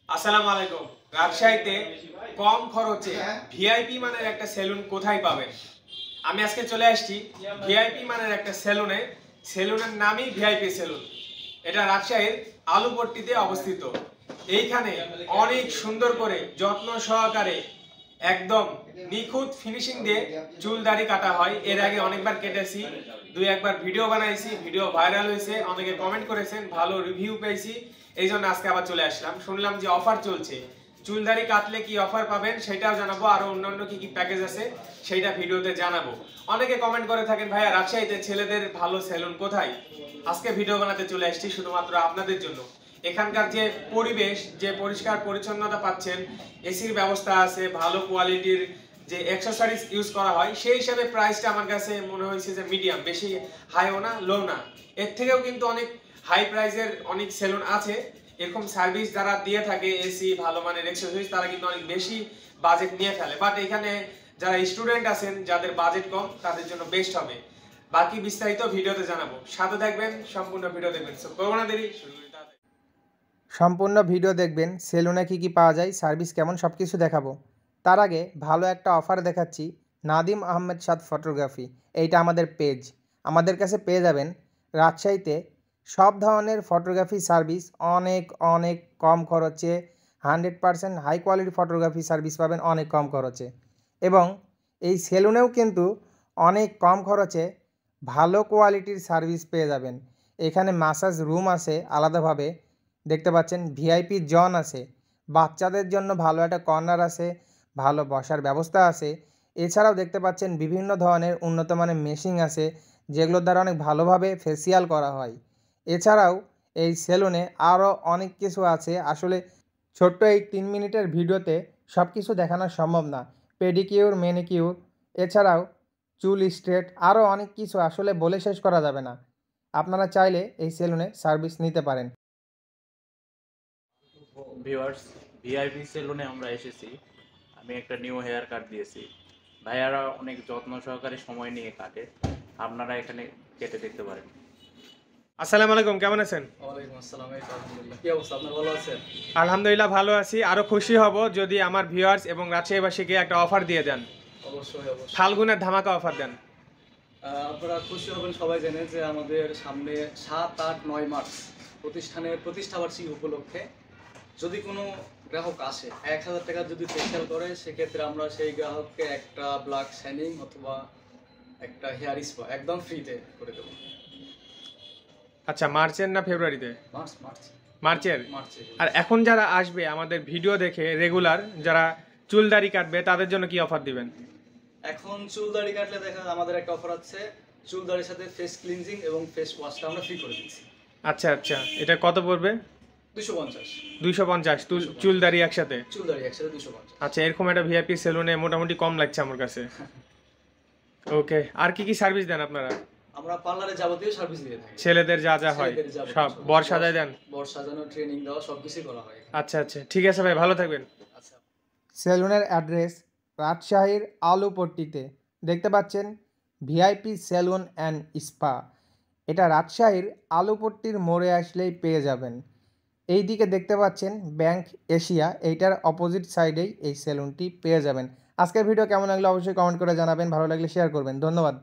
আসসালামু আলাইকুম। রাজশাহীতে কম খরচে ভিআইপি মানের একটা সেলুন কোথায় পাবেন? আমি আজকে চলে আসছি ভিআইপি মানের একটা সেলুনে। সেলুনের নামই ভিআইপি সেলুন। এটা রাজশাহীর আলুপট্টিতে অবস্থিত। এইখানে অনেক সুন্দর করে যত্ন সহকারে একদম নিখুঁত ফিনিশিং দিয়ে চুল দাড়ি কাটা হয়। এর আগে অনেকবার কেটেছি, দুই একবার ভিডিও বানাইছি, ভিডিও ভাইরাল হয়েছে, অনেকে কমেন্ট করেছেন, ভালো রিভিউ পেয়েছি। এই জন্য আজকে আবার চলে আসলাম। শুনলাম যে অফার চলছে, চুল দাড়ি কাটলে কি অফার পাবেন সেটাও জানাবো, আরো অন্যান্য কি কি প্যাকেজ আছে সেইটা ভিডিওতে জানাবো। অনেকে কমেন্ট করে থাকেন, ভাইয়া রাজশাহীতে ছেলেদের ভালো সেলুন কোথায়? আজকে ভিডিও বানাতে চলে আসছি শুধুমাত্র আপনাদের জন্য। এখানকার যে পরিবেশ, যে পরিষ্কার পরিচ্ছন্নতা পাচ্ছেন, এসির ব্যবস্থা আছে, ভালো কোয়ালিটির যে অ্যাকসেসরিজ ইউজ করা হয়, সেই হিসাবে প্রাইসটা আমার কাছে মনে হয়েছে যে মিডিয়াম, বেশি হাইও না লো না। এর থেকেও কিন্তু অনেক হাই প্রাইসের অনেক সেলুন আছে। এরকম সার্ভিস যারা দিয়ে থাকে, এসি ভালো মানের অ্যাকসেসরিজ, তারা কিন্তু অনেক বেশি বাজেট নিয়ে ফেলে। বাট এখানে যারা স্টুডেন্ট আছেন, যাদের বাজেট কম, তাদের জন্য বেস্ট হবে। বাকি বিস্তারিত ভিডিওতে জানাবো, সাথে থাকবেন, সম্পূর্ণ ভিডিও দেখবেন। সো করবো না দেরি, শুরু করি তাড়াতাড়ি। সম্পূর্ণ ভিডিও দেখবেন, সেলুনে কী পাওয়া যায়, সার্ভিস কেমন, সব কিছু দেখাবো। তার আগে ভালো একটা অফার দেখাচ্ছি, নাদিম আহমেদ সাদ ফটোগ্রাফি। এইটা আমাদের পেজ। আমাদের কাছে পেয়ে যাবেন রাজশাহীতে সব ধরনের ফটোগ্রাফি সার্ভিস অনেক অনেক কম খরচে। 100% হাই কোয়ালিটি ফটোগ্রাফি সার্ভিস পাবেন অনেক কম খরচে। এবং এই সেলুনেও কিন্তু অনেক কম খরচে ভালো কোয়ালিটির সার্ভিস পেয়ে যাবেন। এখানে ম্যাসাজ রুম আছে আলাদাভাবে, দেখতে পাচ্ছেন ভিআইপি জন আছে, বাচ্চাদের জন্য ভালো একটা কর্নার আছে, ভালো বসার ব্যবস্থা আছে। এছাড়াও দেখতে পাচ্ছেন বিভিন্ন ধরনের উন্নত মানের মেশিন আছে, যেগুলোর দ্বারা অনেক ভালোভাবে ফেসিয়াল করা হয়। এছাড়াও এই সেলুনে আরও অনেক কিছু আছে। আসলে ছোট্ট এই 3 মিনিটের ভিডিওতে সব কিছু দেখানো সম্ভব না। পেডিকিউর, ম্যানিকিউর, এছাড়াও চুল স্ট্রেট, আরও অনেক কিছু আসলে বলে শেষ করা যাবে না। আপনারা চাইলে এই সেলুনে সার্ভিস নিতে পারেন। ভিউয়ার্স, ভিআইপি সেলুনে আমরা এসেছি। আমি একটা নিউ হেয়ার কাট দিয়েছি। ভাইয়ারা অনেক যত্ন সহকারে সময় নিয়ে কাটে। আপনারা এখানে কেটে দেখতে পারেন। আসসালামু আলাইকুম, কেমন আছেন? ওয়ালাইকুম আসসালাম। এই তো আলহামদুলিল্লাহ। কি অবস্থা আপনার, ভালো আছেন? আলহামদুলিল্লাহ ভালো আছি। আরো খুশি হব যদি আমার ভিউয়ার্স এবং রাজশাহীবাসীকে একটা অফার দিয়ে দেন, অবশ্যই অবশ্যই। ফাল্গুনের ধামাকা অফার দেন। আপনারা খুশি হবেন সবাই জেনে যে আমাদের সামনে 7, 8, 9 মার্চ প্রতিষ্ঠানের প্রতিষ্ঠাবার্ষিকী উপলক্ষে যদি কোনো গ্রাহক আসে 1000 টাকা যদি ফেসিয়াল করে, সেক্ষেত্রে আমরা সেই গ্রাহককে একটা ব্ল্যাক শাইনিং অথবা একটা হেয়ার স্পা একদম ফ্রিতে করে দেবো। আচ্ছা, মার্চের না ফেব্রুয়ারিতে? মার্চ মার্চ মার্চের। মার্চে। আর এখন যারা আসবে আমাদের ভিডিও দেখে রেগুলার, যারা চুল দাড়ি কাটবে, তাদের জন্য কি অফার দিবেন? এখন চুল দাড়ি কাটলে দেখা আমাদের একটা অফার আছে, চুল দাড়ির সাথে ফেস ক্লিনজিং এবং ফেস ওয়াশটা আমরা ফ্রি করে দিচ্ছি। আচ্ছা আচ্ছা, এটা কত পড়বে? 250। 250 চুল দাড়ি একসাথে? চুল দাড়ি একসাথে 250। আচ্ছা, এরকম একটা ভিআইপি সেলুনে মোটামুটি কম লাগছে আমার কাছে। ওকে, আর কি কি সার্ভিস দেন আপনারা? আমরা পার্লারে যাবতীয় সার্ভিস দিয়ে থাকি। ছেলেদের যা যা হয় ছেলেদের যাবতীয় সব, সব। বর সাজায় দেন? বর সাজানো, ট্রেনিং দেওয়া, সবকিছুই করা হয়। আচ্ছা আচ্ছা, ঠিক আছে ভাই, ভালো থাকবেন। আচ্ছা। সেলুনের অ্যাড্রেস রাজশাহীর আলুপট্টিতে। দেখতে পাচ্ছেন ভিআইপি সেলুন অ্যান্ড স্পা। এটা রাজশাহীর আলুপট্টির মোড়ে আসলেই পেয়ে যাবেন। এই দিকে দেখতে পাচ্ছেন ব্যাংক এশিয়া, এইটার অপোজিট সাইডেই এই সেলুনটি পেয়ে যাবেন। আজকের ভিডিও কেমন লাগলো অবশ্যই কমেন্ট করে জানাবেন, ভালো লাগলে শেয়ার করবেন। ধন্যবাদ।